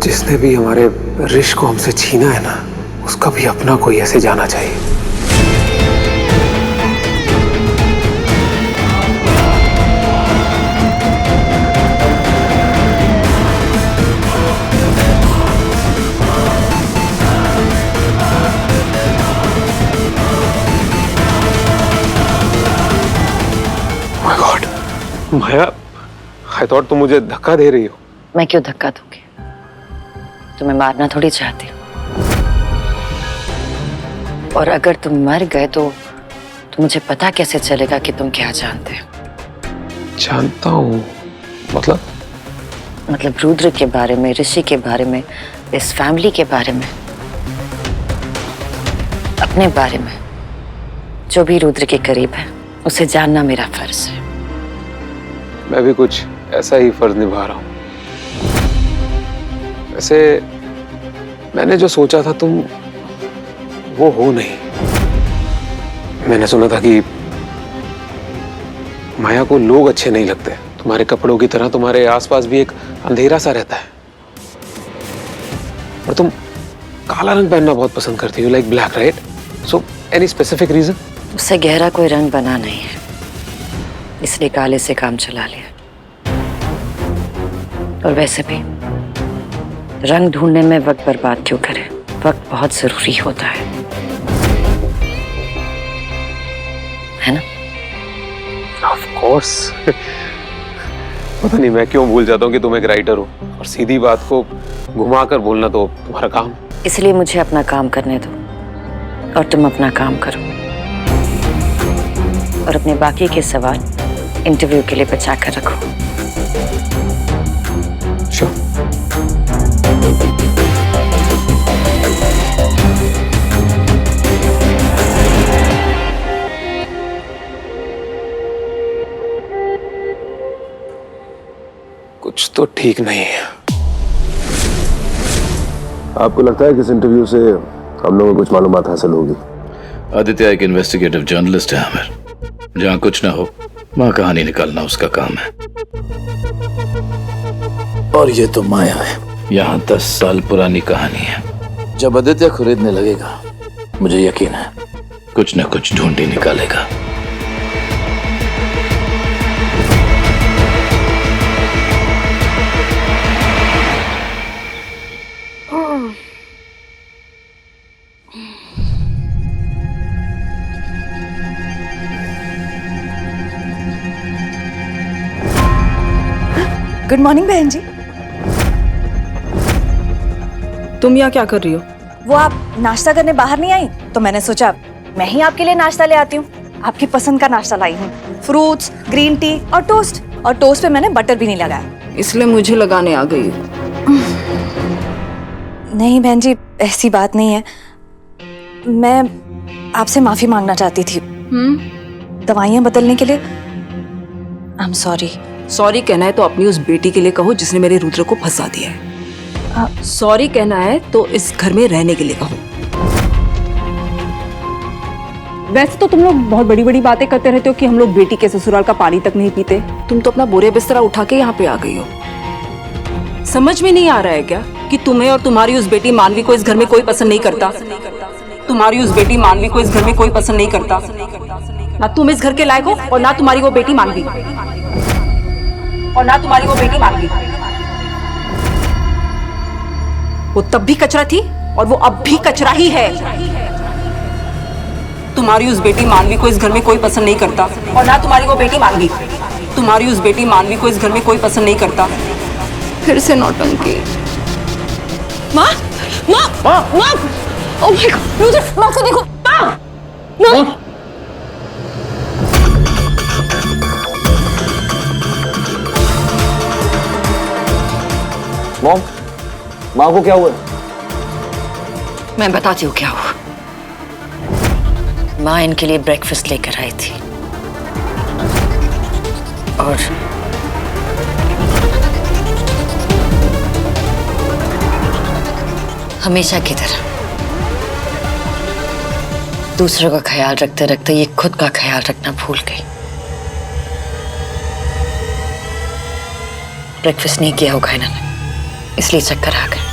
जिसने भी हमारे रिश्क को हमसे छीना है ना, उसका भी अपना कोई ऐसे जाना चाहिए। My God, Maya, I thought तुम मुझे धक्का दे रही हो। मैं क्यों धक्का दूंगी? तुम्हें मारना थोड़ी चाहती हूँ। और अगर तुम मर गए तो मुझे पता कैसे चलेगा कि तुम क्या जानते हो? जानता हूँ मतलब रुद्र के बारे में, ऋषि के बारे में, इस फैमिली के बारे में, अपने बारे में। जो भी रुद्र के करीब है उसे जानना मेरा फर्ज है। मैं भी कुछ ऐसा ही फर्ज निभा रहा हूँ। वैसे मैंने जो सोचा था तुम वो हो नहीं। मैंने सुना था कि माया को लोग अच्छे नहीं लगते। तुम्हारे कपड़ों की तरह तुम्हारे आसपास भी एक अंधेरा सा रहता है। और तुम काला रंग पहनना बहुत पसंद करती हो, like black, right? So any specific reason? उससे गहरा कोई रंग बना नहीं है, इसलिए काले से काम चला लिया। और वैसे भी रंग ढूंढने में वक्त बर्बाद क्यों करें? वक्त बहुत जरूरी होता है ना? Of course. पता नहीं मैं क्यों भूल जाता हूँ कि तुम एक राइटर हो, और सीधी बात को घुमाकर बोलना तो तुम्हारा काम। इसलिए मुझे अपना काम करने दो और तुम अपना काम करो, और अपने बाकी के सवाल इंटरव्यू के लिए बचा कर रखो। Sure. कुछ तो ठीक नहीं है। आपको लगता है कि इस इंटरव्यू से हम लोगों को कुछ मालूमात हासिल होगी? आदित्य एक इन्वेस्टिगेटिव जर्नलिस्ट है आमिर। जहाँ कुछ ना हो वहाँ कहानी निकालना उसका काम है। और ये तो माया है, यहाँ 10 साल पुरानी कहानी है। जब आदित्य खरीदने लगेगा मुझे यकीन है कुछ न कुछ ढूंढ ही निकालेगा। गुड मॉर्निंग बहन जी। तुम यहाँ क्या कर रही हो? वो आप नाश्ता करने बाहर नहीं आई तो मैंने सोचा मैं ही आपके लिए नाश्ता ले आती हूँ। आपकी पसंद का नाश्ता लाई हूँ, फ्रूट्स, ग्रीन टी और टोस्ट। और टोस्ट पे मैंने बटर भी नहीं लगाया। इसलिए मुझे लगाने आ गई। नहीं बहन जी, ऐसी बात नहीं है। मैं आपसे माफी मांगना चाहती थी दवाइयाँ बदलने के लिए। I am sorry. सॉरी कहना है तो अपनी उस बेटी के लिए कहो जिसने मेरे रुद्र को फंसा दिया है। सॉरी कहना है तो इस घर में रहने के लिए कहो। वैसे तो तुम लोग बहुत बड़ी बड़ी बातें करते रहते हो कि हम लोग बेटी के ससुराल का पानी तक नहीं पीते। तुम तो अपना बोरे बिस्तरा उठा के यहाँ पे आ गई हो। समझ में नहीं आ रहा है क्या कि तुम्हें और तुम्हारी उस बेटी मानवी को इस घर में कोई पसंद नहीं करता? तुम्हारी उस बेटी मानवी को इस घर में कोई पसंद नहीं करता। ना तुम इस घर के लायक हो और ना तुम्हारी वो बेटी मानवी, और ना तुम्हारी वो बेटी मानवी। वो तब भी कचरा थी और वो अब भी कचरा ही है। तुम्हारी उस बेटी मानवी को इस घर में कोई पसंद नहीं करता, और ना तुम्हारी वो बेटी मानवी। तुम्हारी उस बेटी मानवी को इस घर में कोई पसंद नहीं करता। फिर से नौटंकी। माँ, माँ, माँ, माँ! ओह माय गॉड, रुद्र, माँ को देखो, माँ, माँ! मॉम, माँ को क्या हुआ? मैं बताती हूँ क्या हुआ। माँ इनके लिए ब्रेकफास्ट लेकर आई थी और हमेशा की तरह दूसरों का ख्याल रखते रखते ये खुद का ख्याल रखना भूल गई। ब्रेकफास्ट नहीं किया होगा इन्होंने, इसलिए चक्कर आ गए।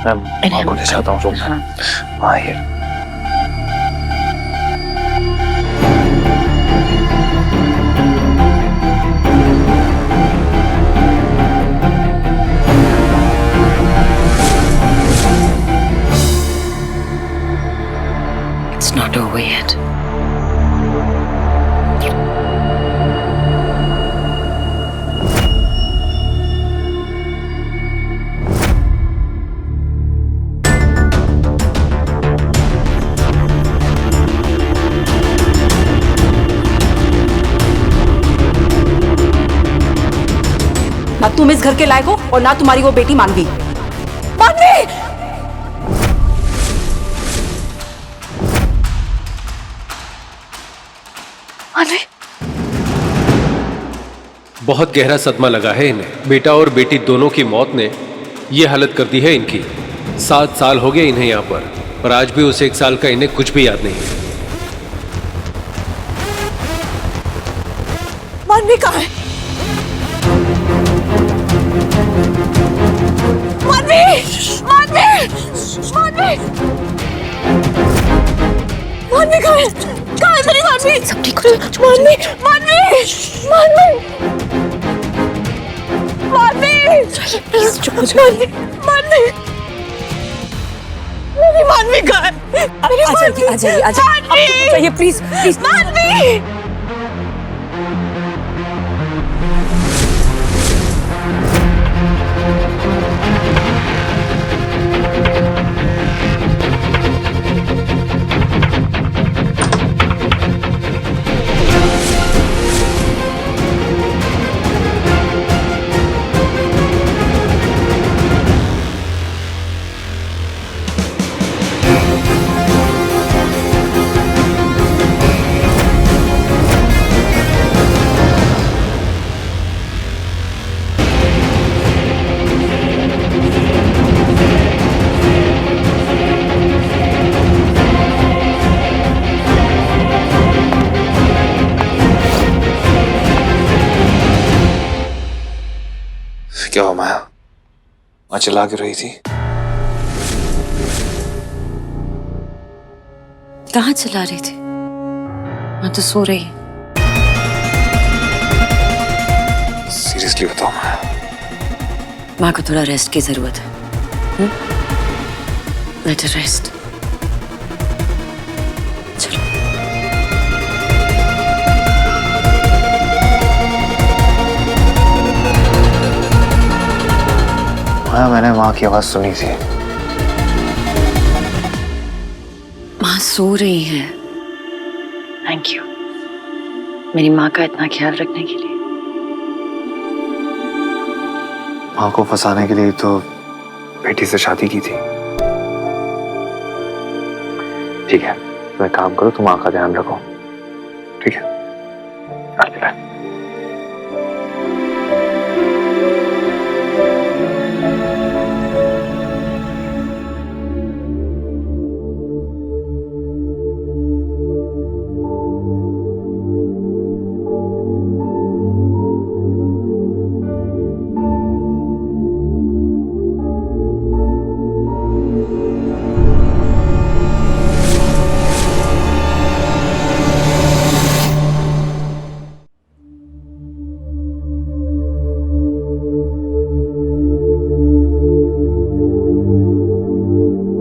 मैं माँ को ले जाता हूँ रूम में। माँ ये It's not over yet. ना तुम इस घर के लायक हो और ना तुम्हारी वो बेटी मानवी। मानवी! मानवी! बहुत गहरा सदमा लगा है इन्हें। बेटा और बेटी दोनों की मौत ने ये हालत कर दी है इनकी। 7 साल हो गए इन्हें यहाँ पर आज भी उस 1 साल का इन्हें कुछ भी याद नहीं है। मानवी कहाँ है? मानवी! मानवी! मानवी! मानवी कहाँ है? कहाँ है मेरी मानवी? सब ठीक हो जाएगा। मानवी! मानवी! मानवी! मानवी! प्लीज चुप हो जाओ। मानवी! मेरी मानवी कहाँ है? आ जाइए प्लीज प्लीज। मानवी! क्या हुआ माया? माँ चिल्ला क्यों रही थी? कहाँ चला रही थी? मैं तो सो रही। सीरियसली बताओ माया। माँ को थोड़ा रेस्ट की जरूरत है। Let her rest. चलो। माया मैंने माँ की आवाज सुनी थी। माँ सो रही है। थैंक यू मेरी माँ का इतना ख्याल रखने के लिए। माँ को फंसाने के लिए तो बेटी से शादी की थी। ठीक है तुम एक काम करो, तुम माँ का ध्यान रखो। ठीक है अलविदा।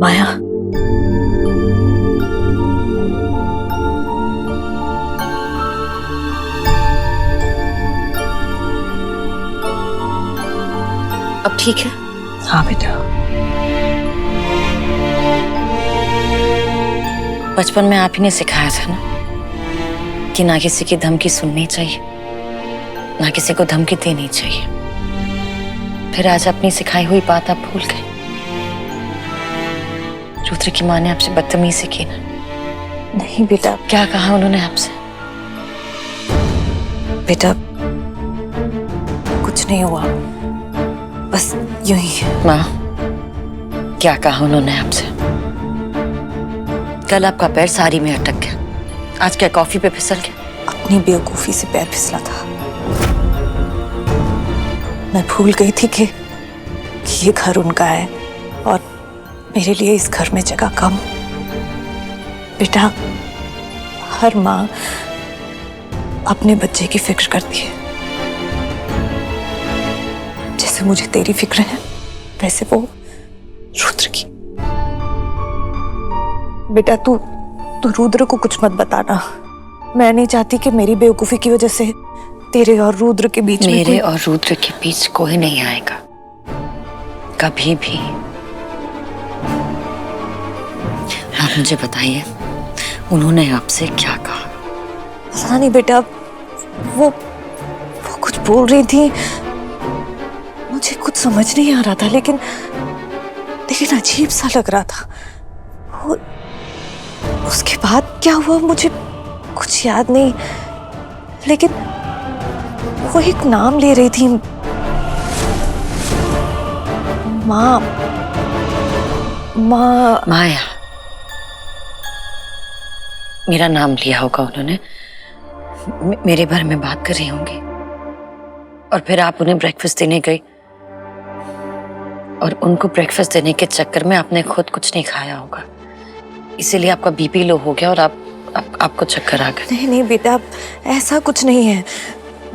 माया अब ठीक है? हाँ बेटा। बचपन में आप ही ने सिखाया था ना कि ना किसी की धमकी सुननी चाहिए ना किसी को धमकी देनी चाहिए। फिर आज अपनी सिखाई हुई बात आप भूल गए। रुद्र की माँ ने आपसे बदतमीजी की ना? नहीं बेटा। क्या कहा उन्होंने आपसे? बेटा कुछ नहीं हुआ, बस यूं ही। माँ क्या कहा उन्होंने आपसे? कल आपका पैर साड़ी में अटक गया, आज क्या कॉफी पे फिसल गया? अपनी बेवकूफी से पैर फिसला था। मैं भूल गई थी कि ये घर उनका है और मेरे लिए इस घर में जगह कम। बेटा, हर माँ अपने बच्चे की फिक्र करती है। जैसे मुझे तेरी फिक्र है, वैसे वो रुद्र की। बेटा, तू रुद्र को कुछ मत बताना। मैं नहीं चाहती कि मेरी बेवकूफी की वजह से तेरे और रुद्र के बीच में मेरे और रुद्र के बीच कोई नहीं आएगा, कभी भी। आप मुझे बताइए, उन्होंने आपसे क्या कहा? पता नहीं बेटा, वो कुछ बोल रही थी, मुझे कुछ समझ नहीं आ रहा था, लेकिन अजीब सा लग रहा था। वो उसके बाद क्या हुआ मुझे कुछ याद नहीं, लेकिन वो एक नाम ले रही थी, माया। मेरा नाम लिया होगा उन्होंने, मेरे बारे में बात कर रही होंगी, और फिर आप उन्हें ब्रेकफास्ट देने गई और उनको ब्रेकफास्ट देने के चक्कर में आपने खुद कुछ नहीं खाया होगा, इसीलिए आपका बीपी लो हो गया और आपको चक्कर आ गए। नहीं बेटा, ऐसा कुछ नहीं है,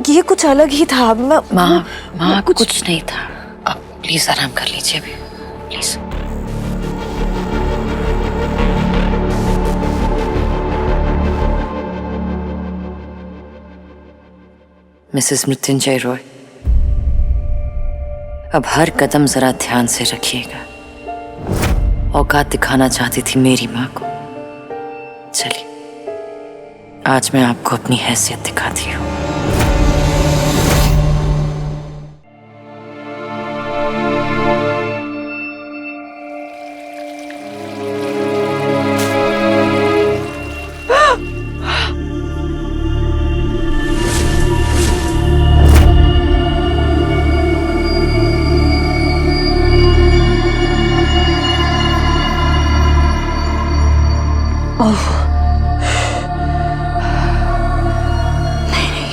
ये कुछ अलग ही था। माँ कुछ नहीं था। आप प्लीज आराम कर लीजिए अभी, प्लीज। मिसेस मृत्युंजय रॉय, अब हर कदम जरा ध्यान से रखिएगा। औकात दिखाना चाहती थी मेरी माँ को, चलिए आज मैं आपको अपनी हैसियत दिखाती हूँ।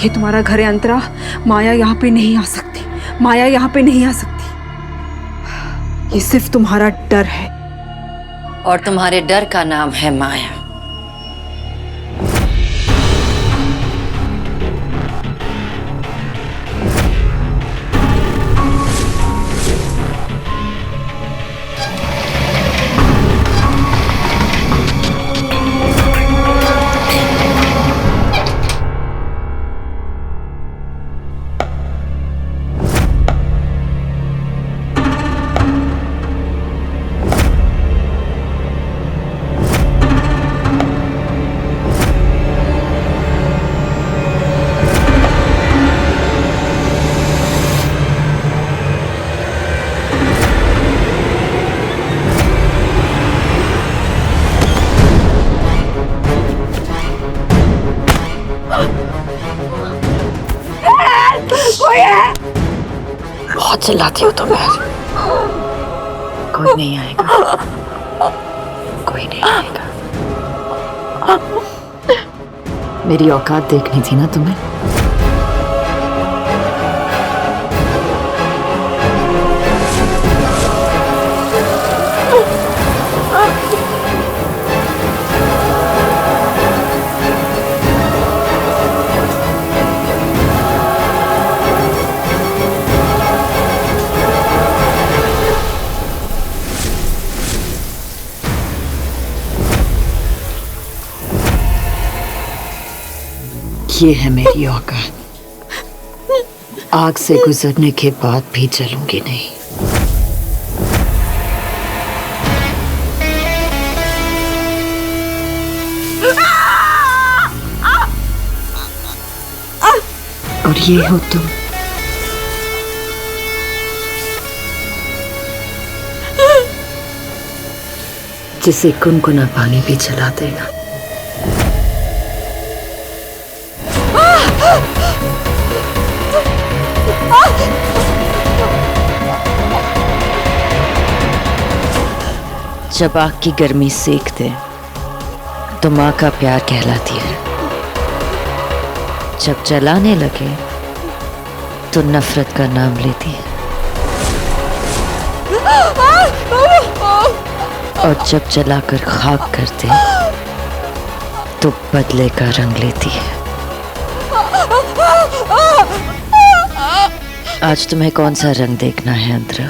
ये तुम्हारा घर है अंतरा। माया यहाँ पे नहीं आ सकती, माया यहाँ पे नहीं आ सकती। ये सिर्फ तुम्हारा डर है, और तुम्हारे डर का नाम है माया। बहुत चिल्लाती हो तुम यार। कोई नहीं आएगा, कोई नहीं आएगा। मेरी औकात देखनी थी ना तुम्हें। ये है मेरी औकात। आग से गुजरने के बाद भी जलूंगी नहीं। और ये हो तुम। जिसे गुनगुना पानी भी जला देगा। जब आग की गर्मी सेक दे तो माँ का प्यार कहलाती है, जब जलाने लगे तो नफरत का नाम लेती है, और जब जलाकर खाक कर दे तो बदले का रंग लेती है। आज तुम्हें कौन सा रंग देखना है अंतरा?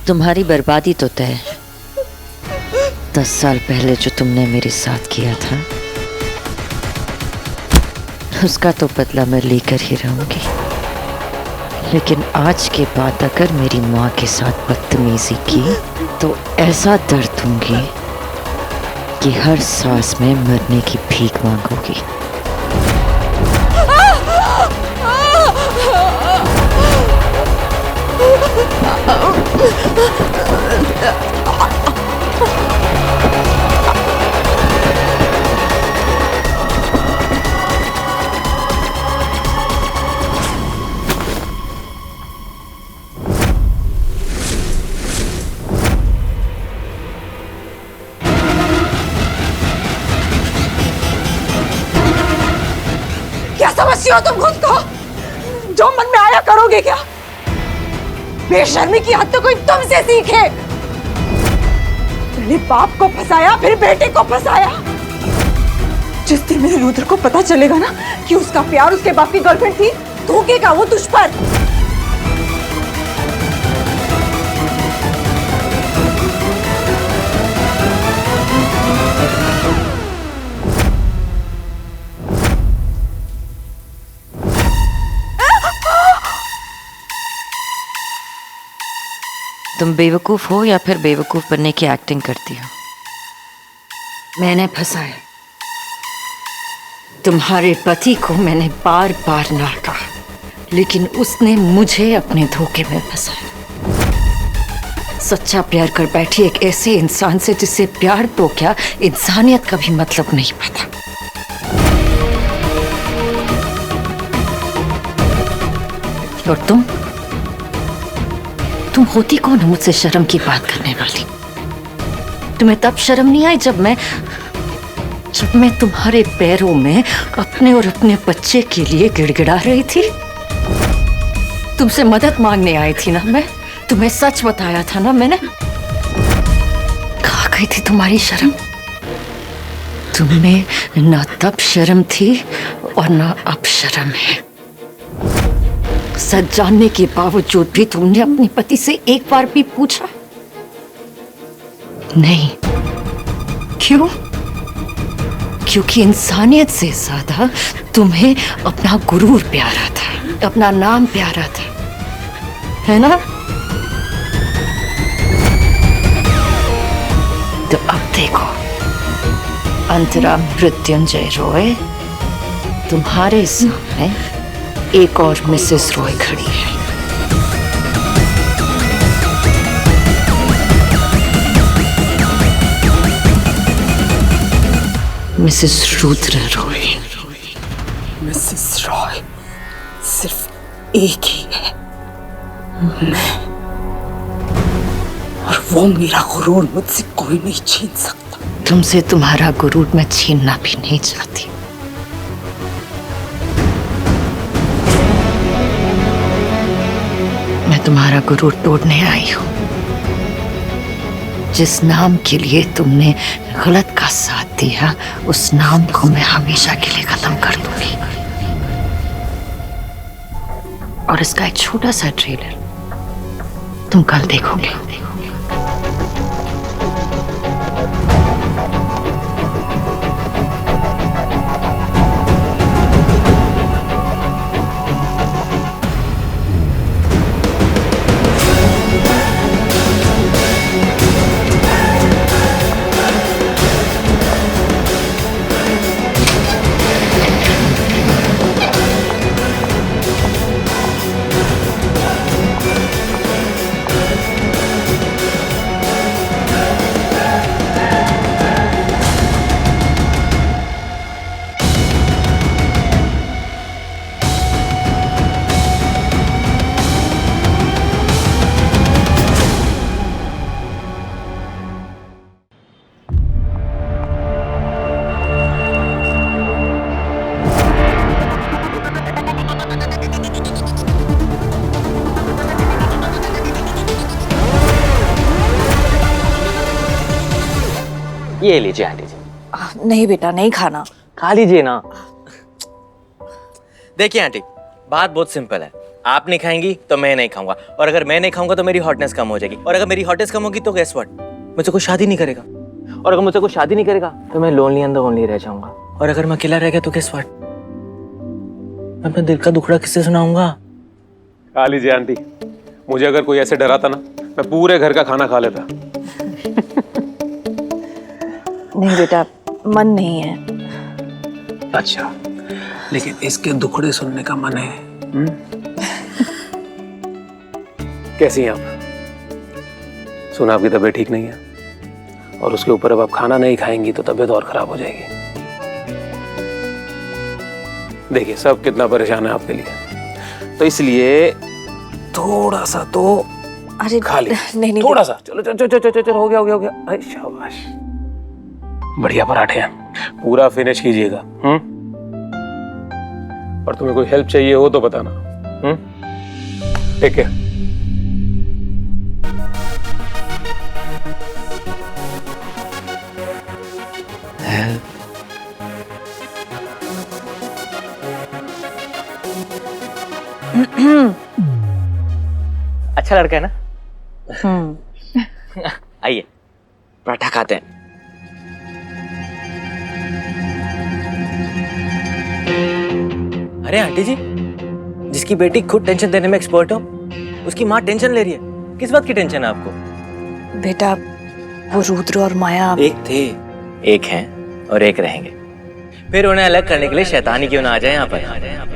तुम्हारी बर्बादी तो तय है। 10 साल पहले जो तुमने मेरे साथ किया था उसका तो बदला मैं लेकर ही रहूंगी, लेकिन आज के बाद अगर मेरी माँ के साथ बदतमीजी की तो ऐसा दर्द दूंगी कि हर सांस में मरने की भीख मांगोगी। क्या समझती हो तुम खुद को? जो मन में आया करोगे क्या? बेशर्मी की हद तो कोई तुमसे सीखे। पहले बाप को फंसाया, फिर बेटे को फंसाया। जिस दिन मेरे रुद्र को पता चलेगा ना कि उसका प्यार उसके बाप की गर्लफ्रेंड थी, थूकेगा वो तुझ पर। तुम बेवकूफ हो या फिर बेवकूफ बनने की एक्टिंग करती हो? मैंने फंसाया तुम्हारे पति को, मैंने बार बार डांटा, लेकिन उसने मुझे अपने धोखे में फंसाया। सच्चा प्यार कर बैठी एक ऐसे इंसान से जिससे प्यार तो क्या, इंसानियत का भी मतलब नहीं पता। और तुम होती कौन हो मुझसे शर्म की बात करने वाली? तुम्हें तब शर्म नहीं आई जब मैं तुम्हारे पैरों में अपने और अपने बच्चे के लिए गिड़गिड़ा रही थी। तुमसे मदद मांगने आई थी ना मैं, तुम्हें सच बताया था ना मैंने। कहाँ गई थी तुम्हारी शर्म? तुम्हें ना तब शर्म थी और ना अब शर्म है। सच जानने के बावजूद भी तुमने अपने पति से एक बार भी पूछा नहीं? क्यों? क्योंकि इंसानियत से ज्यादा तुम्हें अपना गुरूर प्यारा था, अपना नाम प्यारा था, है ना? तो अब देखो, अंतरा मृत्युंजय रॉय, तुम्हारे सामने एक और मिसेस रॉय खड़ी है। मिसेस रुद्र रॉय। मिसेस रॉय सिर्फ एक ही है, मैं। और वो मेरा गुरूर मुझसे कोई नहीं छीन सकता। तुमसे तुम्हारा गुरूर मैं छीनना भी नहीं चाहती। मैं तुम्हारा गुरूर तोड़ने आई हूं। जिस नाम के लिए तुमने गलत का साथ दिया, उस नाम को मैं हमेशा के लिए खत्म कर दूंगी। और इसका एक छोटा सा ट्रेलर तुम कल देखोगे। ये लीजिए आंटी जी। नहीं बेटा, नहीं खाना। खा लीजिए ना। देखिए आंटी, बात बहुत सिंपल है। आप नहीं खाएंगी तो मैं नहीं खाऊंगा, और अगर मैं नहीं खाऊंगा तो मेरी हॉटनेस कम हो जाएगी, और अगर मेरी हॉटनेस कम होगी तो गेस व्हाट, मुझसे कोई शादी नहीं करेगा, और अगर मुझसे कोई शादी नहीं करेगा तो मैं लोनली एंड ओनली रह जाऊंगा, और अगर मैं अकेला रह गया तो गेस व्हाट, मैं अपने दिल का दुखड़ा किससे सुनाऊंगा? खा लीजिए आंटी। मुझे अगर कोई ऐसे डराता ना, मैं पूरे घर का खाना खा लेता। नहीं बेटा, मन नहीं है। अच्छा, लेकिन इसके दुखड़े सुनने का मन है। कैसी हैं आप? सुना आपकी तबीयत ठीक नहीं है, और उसके ऊपर अब आप खाना नहीं खाएंगी तो तबीयत और खराब हो जाएगी। देखिए सब कितना परेशान है आपके लिए, तो इसलिए थोड़ा सा तो अरे खा ली। नहीं नहीं थोड़ा सा, चलो चलो चलो चलो चलो, हो गया हो गया हो गया। अरे शाबाश, बढ़िया पराठे हैं, पूरा फिनिश कीजिएगा। और तुम्हें कोई हेल्प चाहिए हो तो बताना। ठीक है। अच्छा लड़का है ना? आइए पराठा खाते हैं। अरे आंटी जी, जिसकी बेटी खुद टेंशन देने में एक्सपर्ट हो, उसकी माँ टेंशन ले रही है। किस बात की टेंशन है आपको? बेटा, वो रुद्र और माया एक थे, एक हैं और एक रहेंगे। फिर उन्हें अलग करने के लिए शैतानी क्यों ना आ जाए यहाँ पर?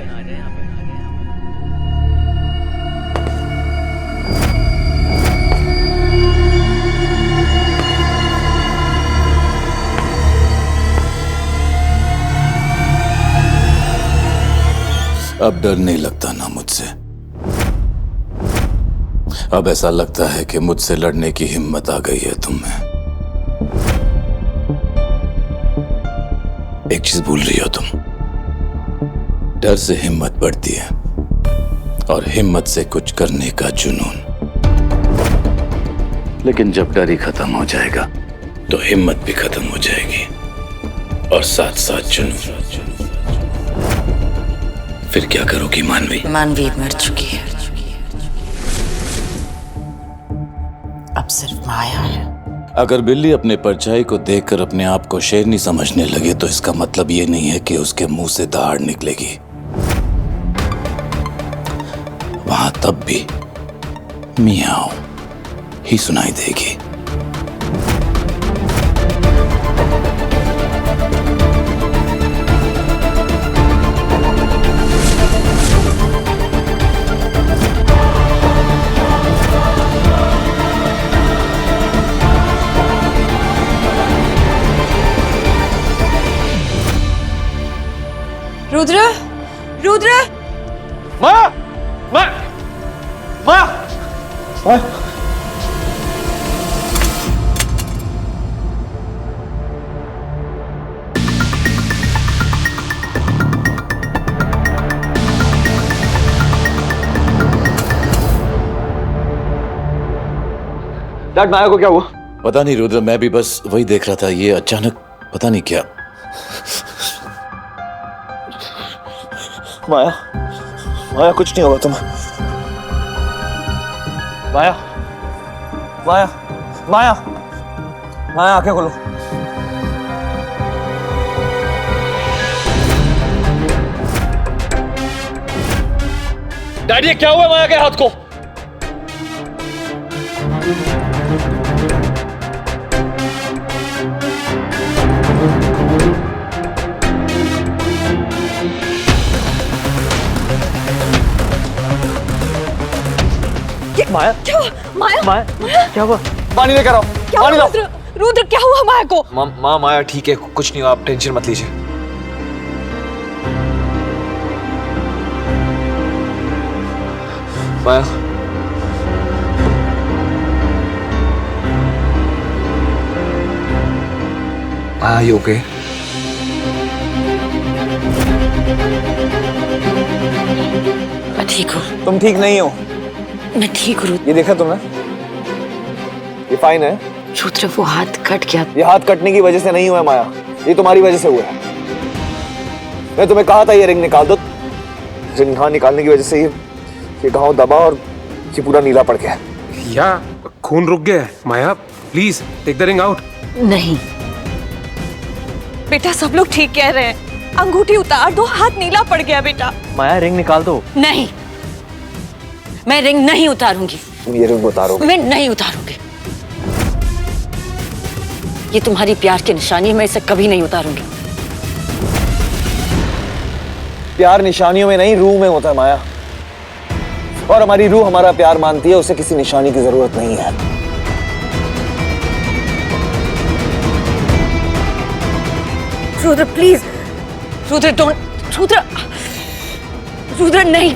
अब डर नहीं लगता ना मुझसे। अब ऐसा लगता है कि मुझसे लड़ने की हिम्मत आ गई है तुम में। एक चीज भूल रही हो तुम, डर से हिम्मत बढ़ती है, और हिम्मत से कुछ करने का जुनून। लेकिन जब डर ही खत्म हो जाएगा तो हिम्मत भी खत्म हो जाएगी, और साथ साथ जुनून। फिर क्या करोगी मानवी? मानवी मर चुकी है, अब सिर्फ माया है। अगर बिल्ली अपने परछाई को देखकर अपने आप को शेरनी समझने लगे तो इसका मतलब ये नहीं है कि उसके मुंह से दहाड़ निकलेगी। वहां तब भी मियाओ ही सुनाई देगी। रुद्र, रुद्र, माया, माया, माया, माया। डैड, माया को क्या हुआ? पता नहीं रुद्र, मैं भी बस वही देख रहा था। ये अचानक पता नहीं क्या। माया, माया कुछ नहीं होगा तुम्हें। माया, माया, माया, माया आंखें खोलो। डैडी, क्या हुआ माया के हाथ को? माया, क्या हुआ? माया, माया, क्या हुआ? पानी लेकर आओ, क्या पानी हुआ? लाओ। रुद्र, रुद्र, क्या हुआ माया को? माँ माया ठीक है, कुछ नहीं हुआ, आप टेंशन मत लीजिए। माया, माया यू ओके? मैं ठीक हूँ, तुम ठीक नहीं हो, मैं ठीक हूँ। ये देखा तुमने? ये फाइन है, रुद्र वो हाथ कट गया। ये हाथ कटने की वजह से नहीं हुआ है माया, ये तुम्हारी वजह से हुआ है। मैं तुम्हें कहा था ये रिंग निकाल दो, रिंग हाँ निकालने की वजह से ये घाव दबा और ये पूरा नीला पड़ गया। या खून रुक गया है। Maya please take the ring out. नहीं बेटा सब लोग ठीक कह रहे हैं, अंगूठी उतार दो, हाथ नीला पड़ गया बेटा। माया रिंग निकाल दो। नहीं, मैं रिंग नहीं उतारूंगी। तुम ये रिंग उतारोगे? मैं नहीं उतारूंगी। ये तुम्हारी प्यार की निशानी है, मैं इसे कभी नहीं उतारूंगी। प्यार निशानियों में नहीं, रूह में होता है माया, और हमारी रूह हमारा प्यार मानती है, उसे किसी निशानी की जरूरत नहीं है। रुद्र प्लीज, रुद्र डोंट, रुद्र, रुद्र नहीं।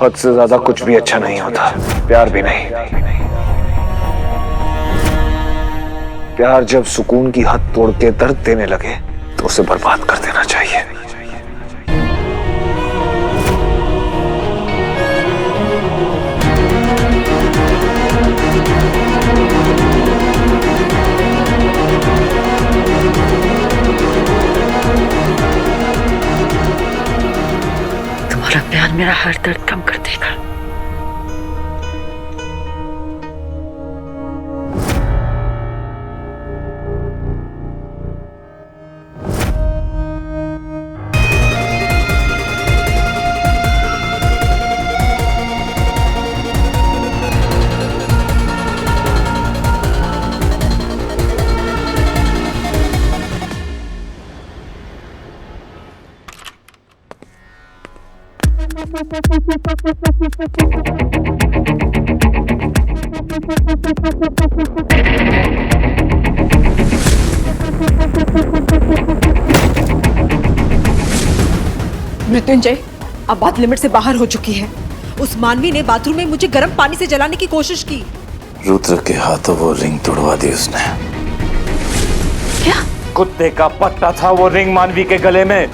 हद से ज्यादा कुछ भी अच्छा नहीं होता, प्यार भी नहीं। प्यार जब सुकून की हद तोड़ के दर्द देने लगे तो उसे बर्बाद कर देना चाहिए। तुम्हारा प्यार मेरा हर दर्द कम कर देगा। मृत्युंजय, अब बात लिमिट से बाहर हो चुकी है। उस मानवी ने बाथरूम में मुझे गर्म पानी से जलाने की कोशिश की। रुद्र के हाथों वो रिंग तोड़वा दी उसने। क्या? कुत्ते का पट्टा था वो रिंग मानवी के गले में,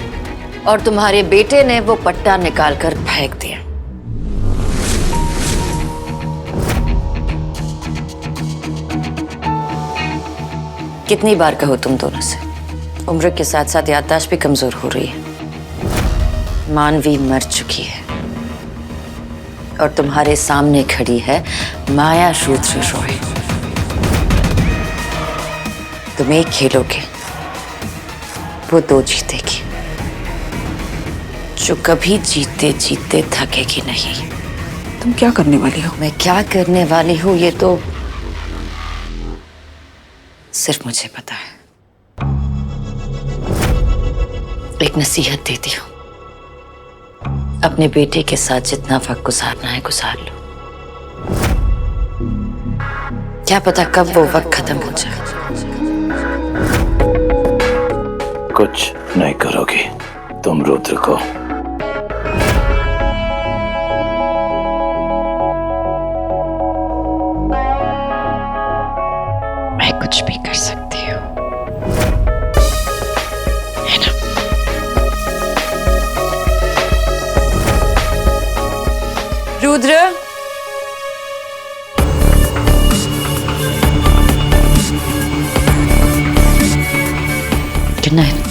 और तुम्हारे बेटे ने वो पट्टा निकालकर फेंक दिया। कितनी बार कहो तुम दोनों से, उम्र के साथ साथ याददाश्त भी कमजोर हो रही है। मानवी मर चुकी है और तुम्हारे सामने खड़ी है माया रुद्र रॉय। तुम एक खेलोगे, वो दो जीतेगी, जो कभी जीते जीते थकेगी नहीं। तुम क्या करने वाली हो? मैं क्या करने वाली हूँ ये तो सिर्फ मुझे पता है। एक नसीहत देती हूँ, अपने बेटे के साथ जितना वक्त गुजारना है गुजार लो। क्या पता कब वो वक्त खत्म हो जाए। कुछ नहीं करोगी तुम रुद्र को। मैं कुछ भी कर सकती हूँ, है ना? Rudra, good night.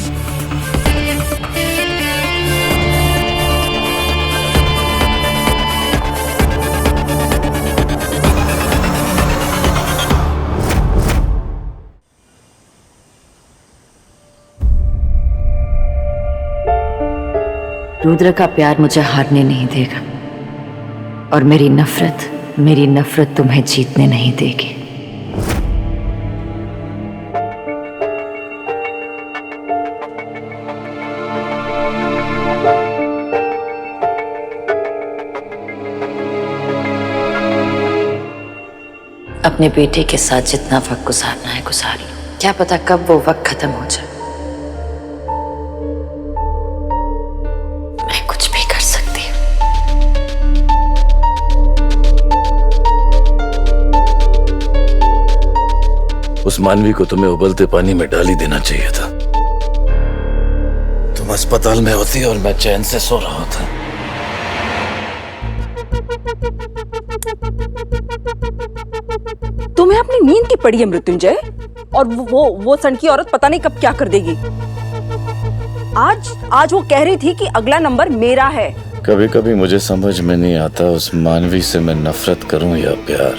रुद्र का प्यार मुझे हारने नहीं देगा, और मेरी नफरत तुम्हें जीतने नहीं देगी। अपने बेटे के साथ जितना वक्त गुजारना है गुजारी लो। क्या पता कब वो वक्त खत्म हो जाए। मैं कुछ भी कर सकती हूँ। उस मानवी को तुम्हें उबलते पानी में डाल ही देना चाहिए था। तुम अस्पताल में होती और मैं चैन से सो रहा था। तुम्हें अपनी नींद की पड़ी है मृत्युंजय, और वो सनकी औरत पता नहीं कब क्या कर देगी। आज वो कह रही थी कि अगला नंबर मेरा है। कभी कभी मुझे समझ में नहीं आता उस मानवी से मैं नफरत करूं या प्यार।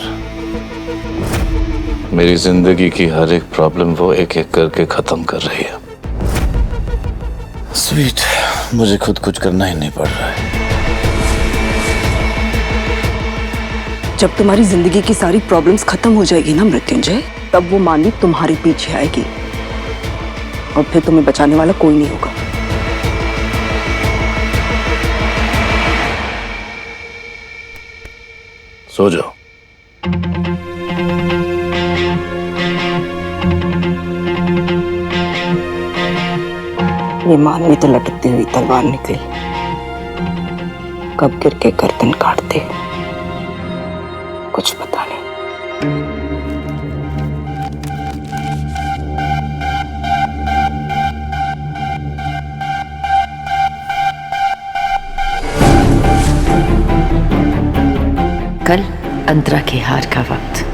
मेरी जिंदगी की हर एक प्रॉब्लम वो एक एक करके खत्म कर रही है। स्वीट, मुझे खुद कुछ करना ही नहीं पड़ रहा है। जब तुम्हारी जिंदगी की सारी प्रॉब्लम्स खत्म हो जाएगी ना मृत्युंजय, तब वो मानवी तुम्हारे पीछे आएगी और फिर तुम्हें बचाने वाला कोई नहीं होगा। सो जाओ। ये मानवी तो लटकती हुई तलवार निकली, कब गिर के गर्दन काटते कुछ पता नहीं। कल अंतरा के हार का वक्त।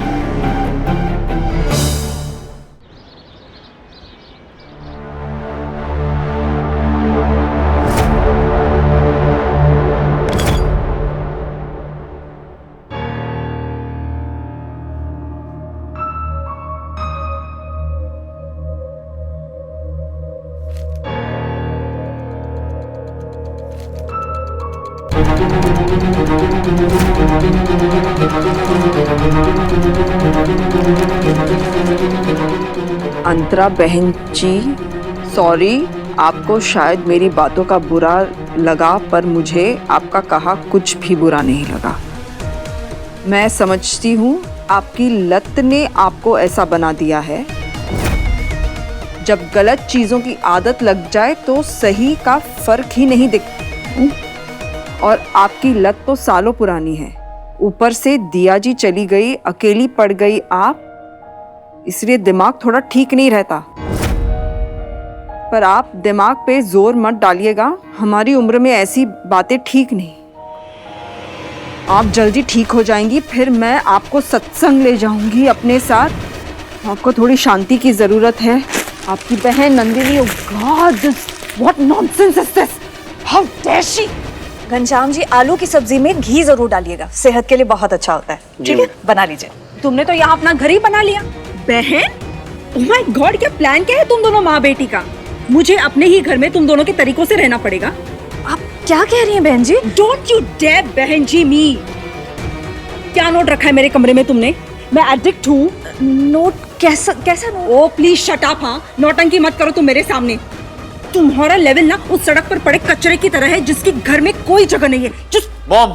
अंतरा बहन जी, सॉरी, आपको शायद मेरी बातों का बुरा लगा, पर मुझे आपका कहा कुछ भी बुरा नहीं लगा। मैं समझती हूँ आपकी लत ने आपको ऐसा बना दिया है। जब गलत चीज़ों की आदत लग जाए तो सही का फर्क ही नहीं दिखता। और आपकी लत तो सालों पुरानी है, ऊपर से दिया जी चली गई, अकेली पड़ गई आप, इसलिए दिमाग थोड़ा ठीक नहीं रहता। पर आप दिमाग पे जोर मत डालिएगा, हमारी उम्र में ऐसी बातें ठीक नहीं। आप जल्दी ठीक हो जाएंगी, फिर मैं आपको सत्संग ले जाऊंगी अपने साथ। आपको थोड़ी शांति की जरूरत है। आपकी बहन Nandini, oh god, what nonsense is this, how dare she. Ghanshyam ji, आलू की सब्जी में घी जरूर डालिएगा, सेहत के लिए बहुत अच्छा होता है। ठीक है, बना लीजिए। तुमने तो यहाँ अपना घर ही बना लिया। बहन, ओह माय गॉड, क्या प्लान क्या है तुम दोनों माँ बेटी का? मुझे अपने ही घर में तुम दोनों के तरीकों से रहना पड़ेगा। आप क्या कह रही हैं बहन जी? डोंट यू डेयर बहन जी मी। क्या नोट रखा है मेरे कमरे में तुमने? मैं एडिक्ट हूँ। नोट? कैसा note? Oh please shut up. हाँ, नौटंकी मत करो तुम मेरे सामने। तुम्हारा लेवल ना उस सड़क पर पड़े कचरे की तरह है जिसकी घर में कोई जगह नहीं है। जस्ट मॉम,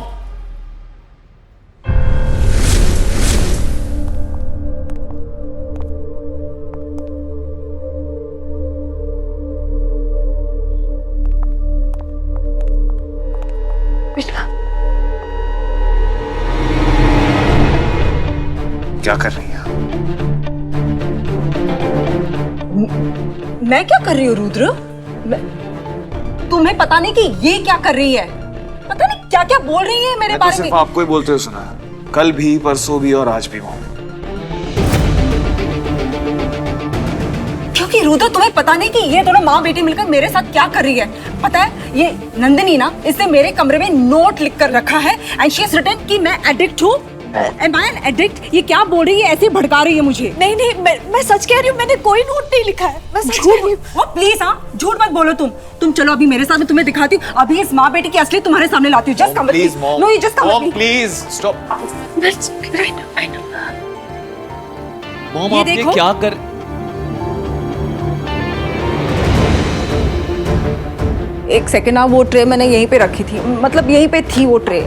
क्या कर रही हैं? मैं क्या कर रही हूँ रुद्र? तुम्हें पता नहीं कि ये क्या कर रही है? पता नहीं क्या क्या बोल रही है मेरे मैं बारे तो में। सिर्फ आपको ही बोलते हुए सुना है, कल भी, परसों भी और आज भी। मॉम, क्योंकि रुद्र, तुम्हें पता नहीं कि ये दोनों माँ बेटी मिलकर मेरे साथ क्या कर रही है? पता है, ये नंदिनी ना, इसने मेरे कमरे में नोट लिख कर रखा है एंड शी हैज रिटन कि मैं एडिक्ट हूँ। Am I an addict? ये क्या बोल रही है? ऐसे भड़का रही है मुझे। नहीं, मैं सच कह रही हूँ, मैंने कोई नोट नहीं लिखा है। मैं सच कह रही हूँ। प्लीज, हाँ, झूठ मत बोलो तुम चलो अभी मेरे साथ, मैं तुम्हें दिखाती हूँ। अभी इस माँ बेटी की असली तुम्हारे सामने लाती हूँ। Just come please mom, no, you just come mom please stop. Mom, ये आप ये देखो। क्या कर? एक सेकेंड, वो ट्रे मैंने यहीं पे रखी थी, मतलब यहीं पे थी वो ट्रे।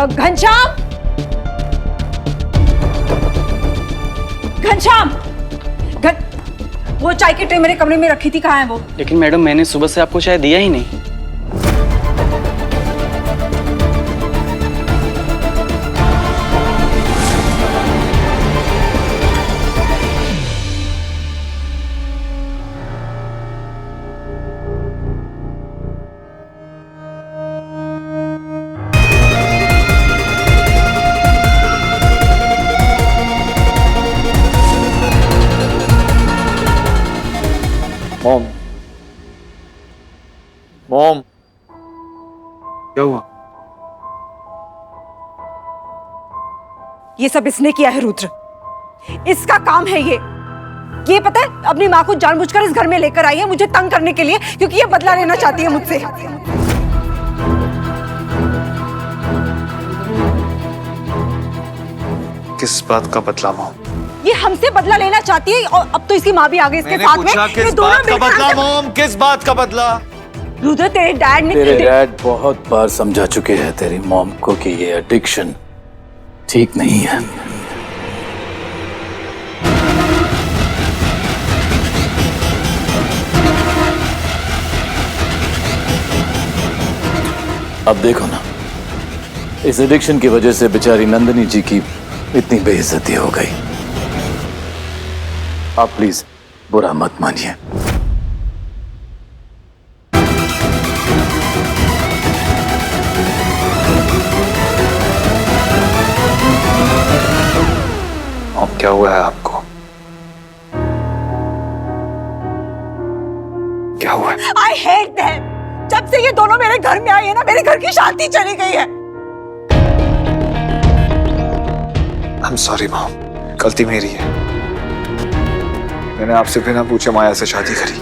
घनश्याम, घनश्याम, वो चाय की ट्रे मेरे कमरे में रखी थी, कहाँ है वो? लेकिन मैडम मैंने सुबह से आपको चाय दिया ही नहीं। मॉम, मॉम, क्या हुआ? ये सब इसने किया है रुद्र, इसका काम है ये पता है अपनी माँ को जानबूझकर इस घर में लेकर आई है मुझे तंग करने के लिए, क्योंकि ये बदला लेना चाहती है मुझसे। किस बात का बदला मॉम? ये हमसे बदला लेना चाहती है और अब तो इसकी माँ भी आ गई इसके साथ में। किस बात का बदला मॉम? किस बात का बदला? रुद्र तेरे डैड ने तेरे डैड बहुत बार समझा चुके हैं तेरी मॉम को कि ये एडिक्शन ठीक नहीं है। अब देखो ना, इस एडिक्शन की वजह से बेचारी नंदिनी जी की इतनी बेइज्जती हो गई। आप प्लीज बुरा मत मानिए। अब क्या हुआ है आपको? क्या हुआ है? I hate them। जब से ये दोनों मेरे घर में आई है ना, मेरे घर की शांति चली गई है। I'm sorry मॉम, गलती मेरी है। मैंने आपसे बिना पूछे माया से शादी करी,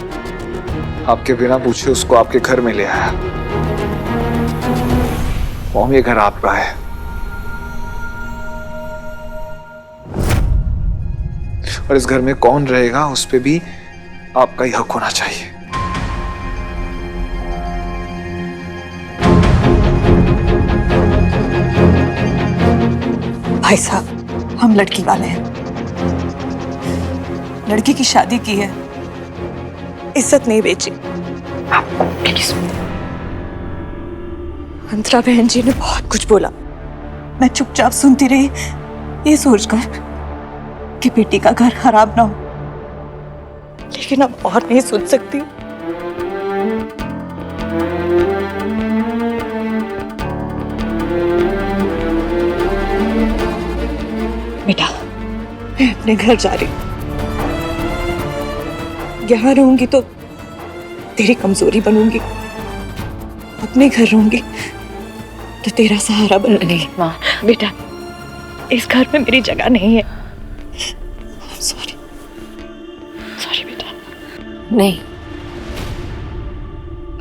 आपके बिना पूछे उसको आपके घर में ले आया। मॉम, ये घर आपका है, और इस घर में कौन रहेगा उस पे भी आपका ही हक होना चाहिए। भाई साहब, हम लड़की वाले हैं, लड़की की शादी की है, इज्जत नहीं बेची। अंतरा बहन जी ने बहुत कुछ बोला, मैं चुपचाप सुनती रही, ये सोचकर कि बेटी का घर खराब ना हो, लेकिन अब और नहीं सुन सकती। बेटा, मैं अपने घर जा रही हूँ। यहाँ रहूंगी तो तेरी कमजोरी बनूंगी, अपने घर रहूंगी तो तेरा सहारा बनूंगी। माँ, बेटा, इस घर में मेरी जगह नहीं है। सॉरी, सॉरी बेटा। नहीं,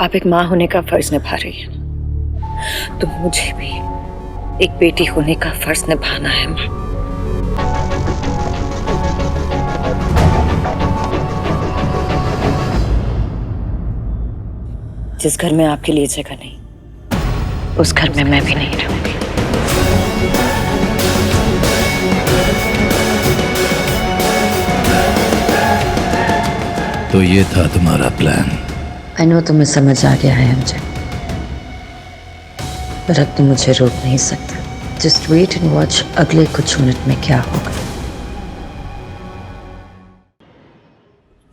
आप एक माँ होने का फर्ज निभा रही हैं, तो मुझे भी एक बेटी होने का फर्ज निभाना है माँ। जिस घर में आपके लिए जगह नहीं, उस घर में मैं भी नहीं रहूंगी। तो ये था तुम्हारा प्लान? आई नो, तुम्हें समझ आ गया है मुझे, पर अब तुम मुझे रोक नहीं सकता। जस्ट वेट एंड वॉच अगले कुछ मिनट में क्या होगा।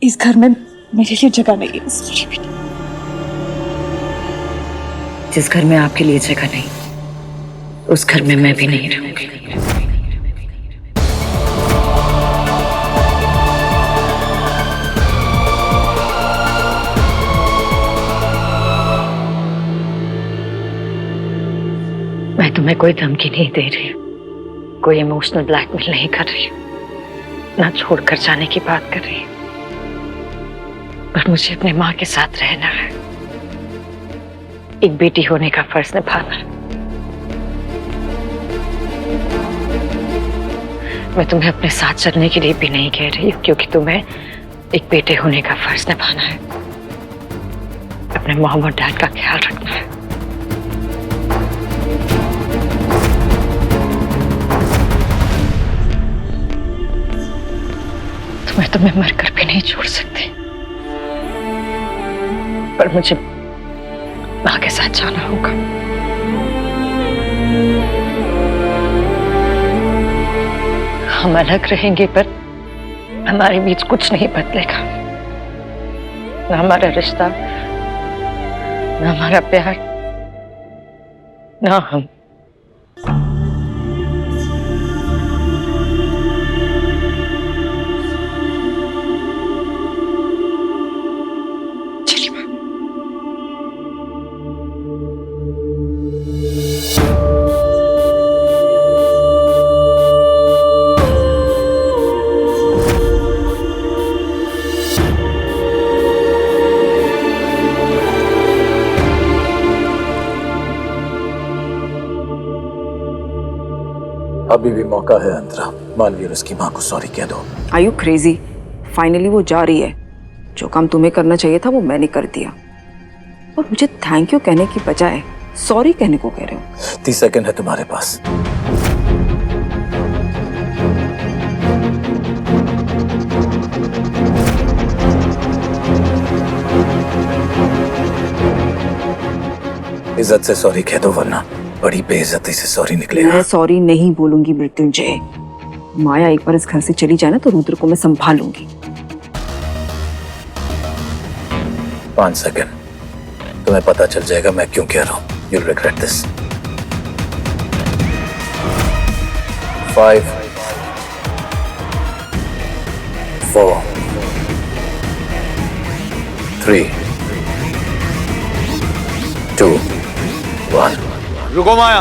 इस घर में मेरे लिए जगह नहीं है। सॉरी बेटा। जिस घर में आपके लिए जगह नहीं, उस घर में मैं भी नहीं रहूंगी। मैं तुम्हें कोई धमकी नहीं दे रही, कोई इमोशनल ब्लैकमेल नहीं कर रही, ना छोड़कर जाने की बात कर रही, पर मुझे अपने माँ के साथ रहना है, एक बेटी होने का फर्ज निभाना है। मैं तुम्हें अपने साथ चलने के लिए भी नहीं कह रही, क्योंकि तुम्हें एक बेटे होने का फर्ज निभाना है, अपने मॉम और डैड का ख्याल रखना है। मैं तुम्हें मरकर भी नहीं छोड़ सकती, पर मुझे माँ के साथ जाना होगा। हम अलग रहेंगे पर हमारे बीच कुछ नहीं बदलेगा, ना हमारा रिश्ता, ना हमारा प्यार, ना हम। अभी भी मौका है अंतरा, मानवी और उसकी माँ को सॉरी कह दो। Are you crazy? फाइनली वो जा रही है। जो काम तुम्हें करना चाहिए था वो मैंने कर दिया, और मुझे थैंक यू कहने की बजाय सॉरी कहने को कह रहे हो। 30 सेकंड है तुम्हारे पास। इज्जत से सॉरी कह दो, वरना बड़ी बेइज्जती से सॉरी निकलेगा। मैं सॉरी नहीं बोलूंगी मृत्युंजय। माया एक बार इस घर से चली जाए ना तो रुद्र को मैं संभालूंगी। 5 सेकंड, तुम्हें पता चल जाएगा मैं क्यों कह रहा हूं। You'll regret this. 5, 4, 3, 2, 1. रुको माया।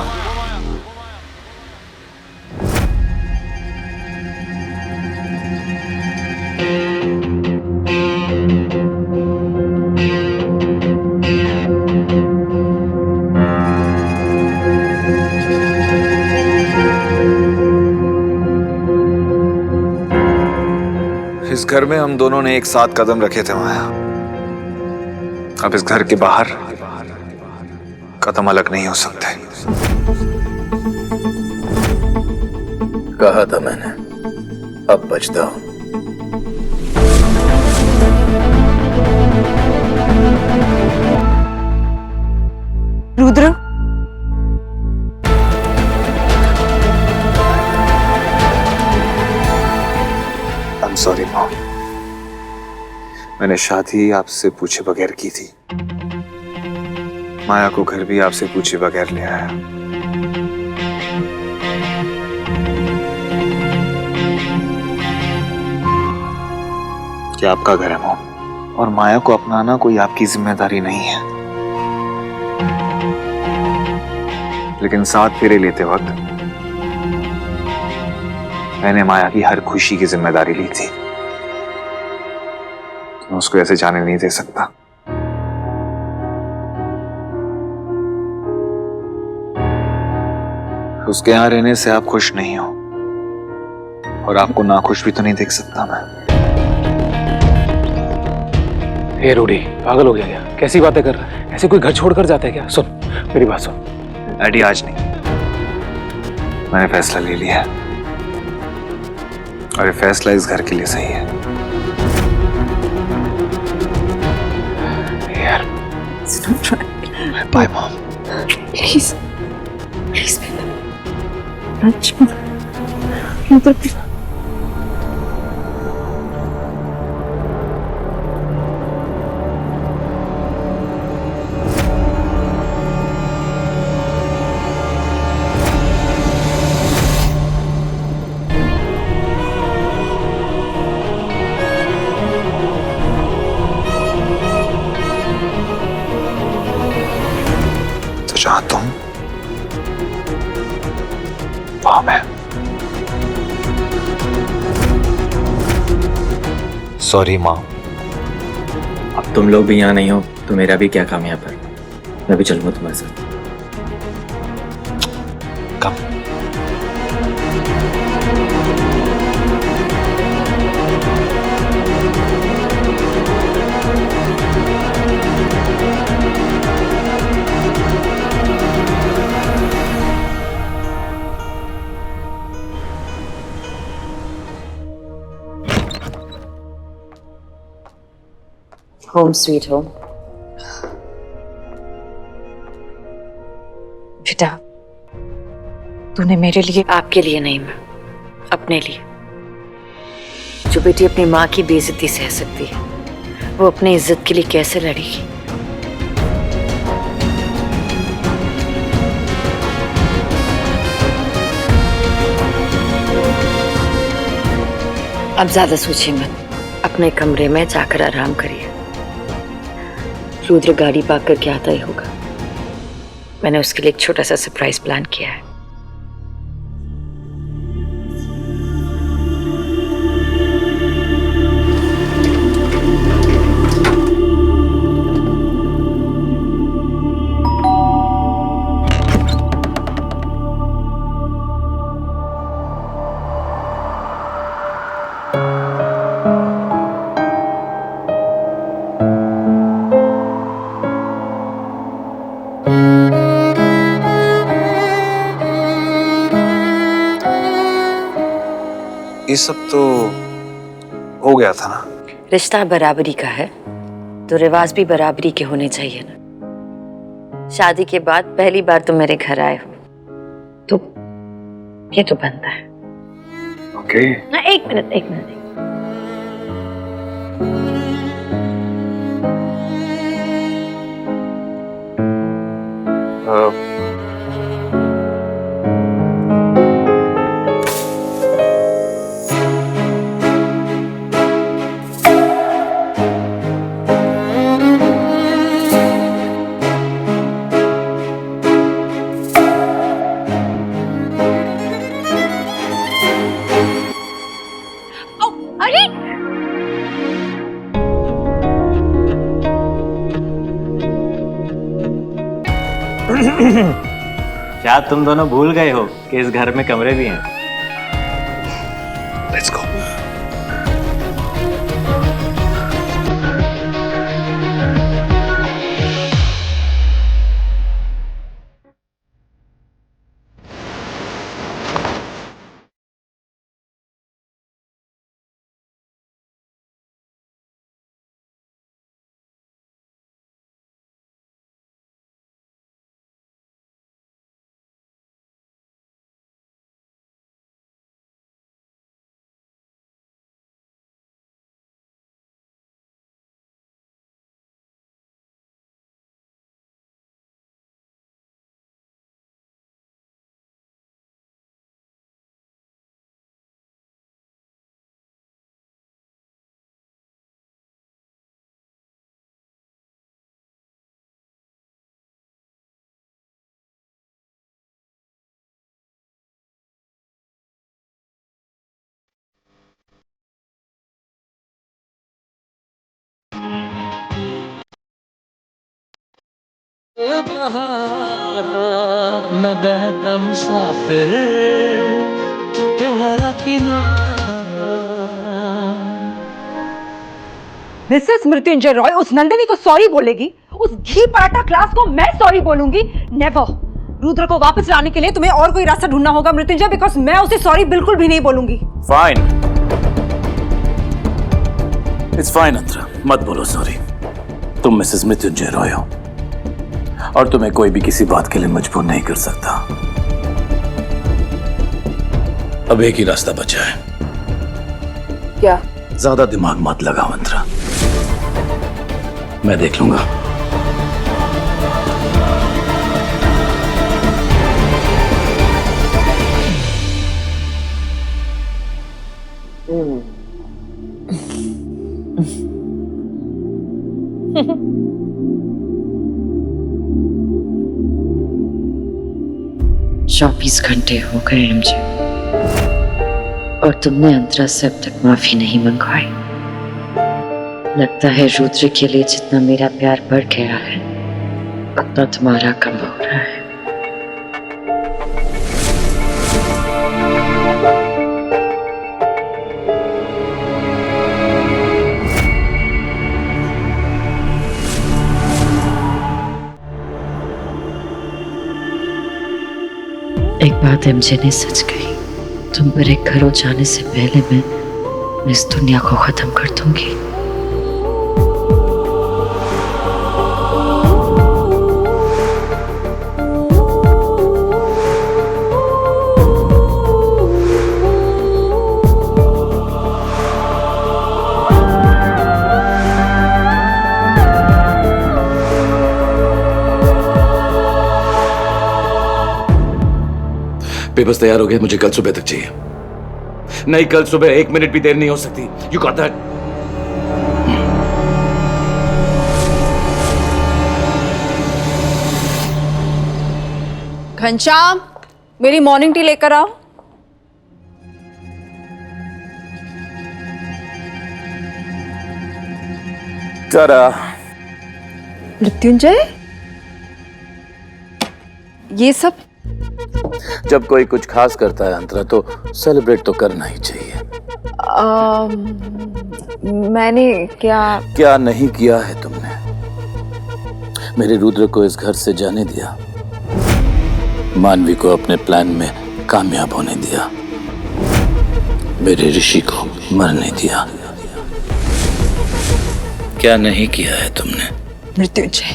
इस घर में हम दोनों ने एक साथ कदम रखे थे माया। अब इस घर के बाहर कदम अलग नहीं हो सकते। कहा था मैंने, अब बचता हूं। Rudra, I'm sorry mom. मैंने शादी आपसे पूछे बगैर की थी। माया को घर भी आपसे पूछे बगैर ले आया। ये आपका घर है मॉम, और माया को अपनाना कोई आपकी जिम्मेदारी नहीं है। लेकिन साथ फेरे लेते वक्त मैंने माया की हर खुशी की जिम्मेदारी ली थी। मैं उसको ऐसे जाने नहीं दे सकता। उसके यहां रहने से आप खुश नहीं हो, और आपको नाखुश भी तो नहीं देख सकता मैं। हे रूडी, पागल हो गया क्या? कैसी बातें कर रहा है? ऐसे कोई घर छोड़कर जाता है क्या? सुन मेरी बात सुन। डैडी आज नहीं, मैंने फैसला ले लिया है, और ये फैसला इस घर के लिए सही है। यार, bye mom. Please please Rudra, जहां तुम, वहां मैं। सॉरी माँ। अब तुम लोग भी यहाँ नहीं हो तो मेरा भी क्या काम यहाँ पर। मैं भी चलूंगा तुम्हारे साथ। कम। Home sweet home. बेटा, तूने मेरे लिए आपके लिए नहीं माँ, अपने लिए। जो बेटी अपनी माँ की बेइज्जती सह सकती है, वो अपनी इज्जत के लिए कैसे लड़ेगी? अब ज्यादा सोचिए मत, अपने कमरे में जाकर आराम करिए। रुद्र गाड़ी पार्क करके आता ही होगा। मैंने उसके लिए एक छोटा सा सरप्राइज प्लान किया है। ये सब तो हो गया था ना। रिश्ता बराबरी का है तो रिवाज भी बराबरी के होने चाहिए ना। शादी के बाद पहली बार तुम मेरे घर आए हो तो ये तो बनता है। ओके। ना एक मिनट। क्या तुम दोनों भूल गए हो कि इस घर में कमरे भी हैं? Let's go. Mrs Mrityunjay Roy उस नंदिनी को सॉरी बोलेगी? उस घी पराठा क्लास को मैं सॉरी बोलूंगी? नेवर। रुद्र को वापस लाने के लिए तुम्हें और कोई रास्ता ढूंढना होगा मृत्युंजय, बिकॉज मैं उसे सॉरी बिल्कुल भी नहीं बोलूंगी। फाइन, इट्स फाइन अंतरा, मत बोलो सॉरी। तुम मिसेस मृत्युंजय रॉय हो और तुम्हें कोई भी किसी बात के लिए मजबूर नहीं कर सकता। अब एक ही रास्ता बचा है। क्या? ज्यादा दिमाग मत लगाओ अंतरा, मैं देख लूंगा। चौबीस घंटे हो गए एमजे और तुमने अंतरा से अब तक माफी नहीं मंगवाई। लगता है रुद्र के लिए जितना मेरा प्यार बढ़ गया है उतना तुम्हारा कम हो रहा है। एक बात एमजे ने सच कही, तुम पर एक घर हो जाने से पहले मैं इस दुनिया को खत्म कर दूंगी। पेपर्स तैयार हो गए, मुझे कल सुबह तक चाहिए। नहीं, कल सुबह 1 मिनट भी देर नहीं हो सकती। You got that? घनश्याम, मेरी मॉर्निंग टी लेकर आओ। तारा, मृत्युंजय, ये सब जब कोई कुछ खास करता है अंतरा तो सेलिब्रेट तो करना ही चाहिए। मैंने क्या नहीं किया है तुमने? मेरे रुद्र को इस घर से जाने दिया, मानवी को अपने प्लान में कामयाब होने दिया, मेरे ऋषि को मरने दिया। क्या नहीं किया है तुमने? मृत्युंजय,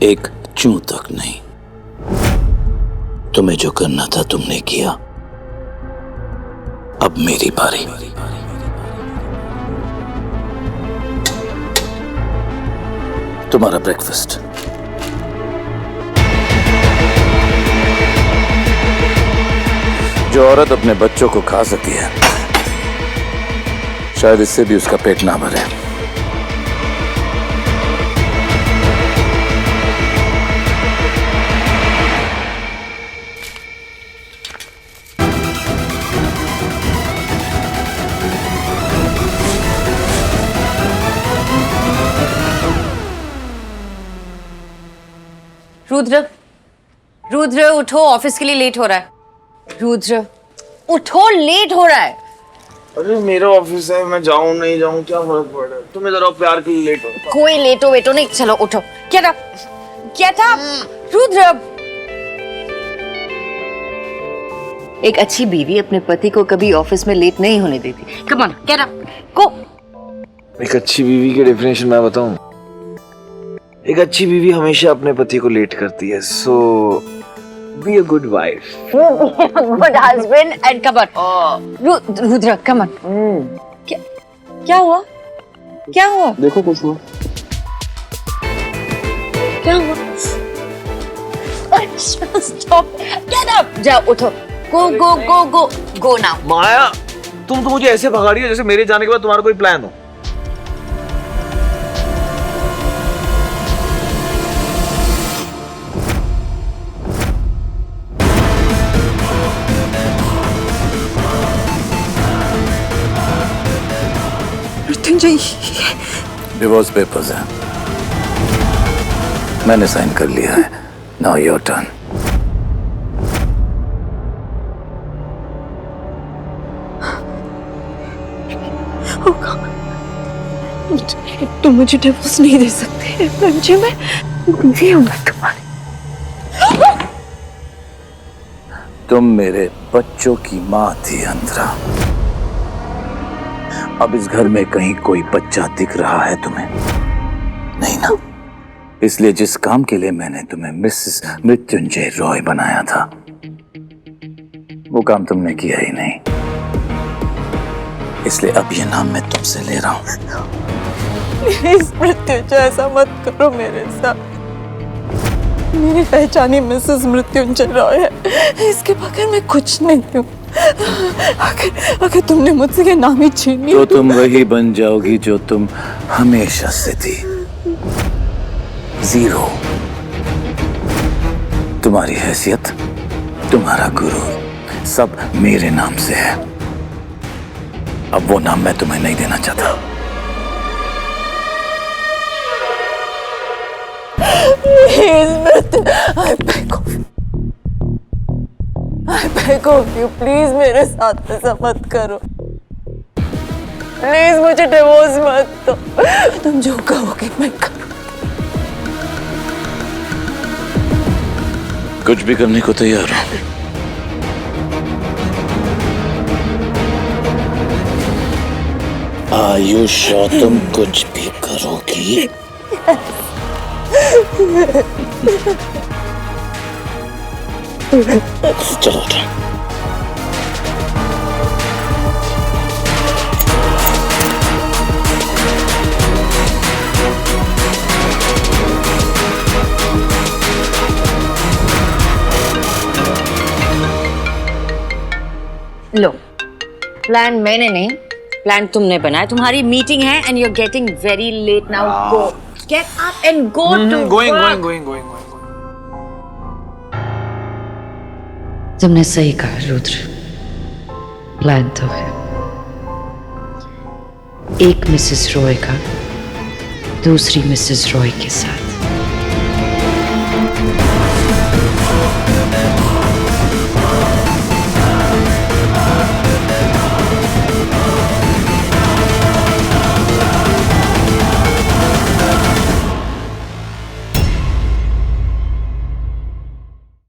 एक चूं तक नहीं। तुम्हें जो करना था तुमने किया, अब मेरी बारी। तुम्हारा ब्रेकफास्ट। जो औरत अपने बच्चों को खा सकती है, शायद इससे भी उसका पेट ना भरे। रुद्र, रुद्र उठो, ऑफिस के लिए लेट हो रहा है। रुद्र उठो, लेट हो रहा है। अरे मेरा ऑफिस है, मैं जाऊं नहीं जाऊं क्या फर्क पड़ रहा है? तुम इधर आओ, प्यार के लिए लेट हो। कोई लेटो वेटो नहीं, चलो उठो। Get up, Rudra. एक अच्छी बीवी अपने पति को कभी ऑफिस में लेट नहीं होने देती। कम ऑन, गेट अप, गो। एक अच्छी बीवी की डेफिनेशन मैं बताऊं? एक अच्छी बीवी हमेशा अपने पति को लेट करती है। So be a good wife, good husband and come on. Rudra come on. क्या हुआ? क्या हुआ? देखो कुछ हुआ। क्या हुआ? स्टॉप, गेट अप, जाओ उठो, गो गो गो गो गो नाउ। माया, तुम तो मुझे ऐसे भगा रही हो जैसे मेरे जाने के बाद तुम्हारा कोई प्लान हो। डिवोर्स पेपर्स हैं, मैंने साइन कर लिया है। Now your turn. तुम मुझे डिवोर्स नहीं दे सकते मुझे, मैं बीवी हूं तुम्हारी। तुम मेरे बच्चों की माँ थी अंतरा। अब इस घर में कहीं कोई बच्चा दिख रहा है तुम्हें? नहीं ना? इसलिए जिस काम के लिए मैंने तुम्हें मिसेस मृत्युंजय रॉय बनाया था, वो काम तुमने किया ही नहीं। इसलिए अब ये नाम मैं तुमसे ले रहा हूं। प्लीज मृत्युंजय, ऐसा मत करो मेरे साथ। मेरी पहचानी मिसेस मृत्युंजय रॉय है, इसके बगैर मैं कुछ नहीं हूँ। अगर तुमने मुझसे ये नाम ही छीन लिया तो तुम वही बन जाओगी जो तुम हमेशा से थी, जीरो। तुम्हारी हैसियत, तुम्हारा गुरु, सब मेरे नाम से है। अब वो नाम मैं तुम्हें नहीं देना चाहता। I beg of you, please मेरे साथ ऐसा मत करो। प्लीज मुझे डिवोर्स मत दो। तुम जो कहोगे मैं करूँ। कुछ भी करने को तैयार हो। आयुष, तुम कुछ भी करोगी? चलो उठो। लो, प्लान मैंने नहीं, प्लान तुमने बनाया। तुम्हारी मीटिंग है and you are getting very late now. Go, get up and go to going तुमने सही कहा रुद्र, प्लान तो है। एक मिसेस रॉय का दूसरी मिसेस रॉय के साथ।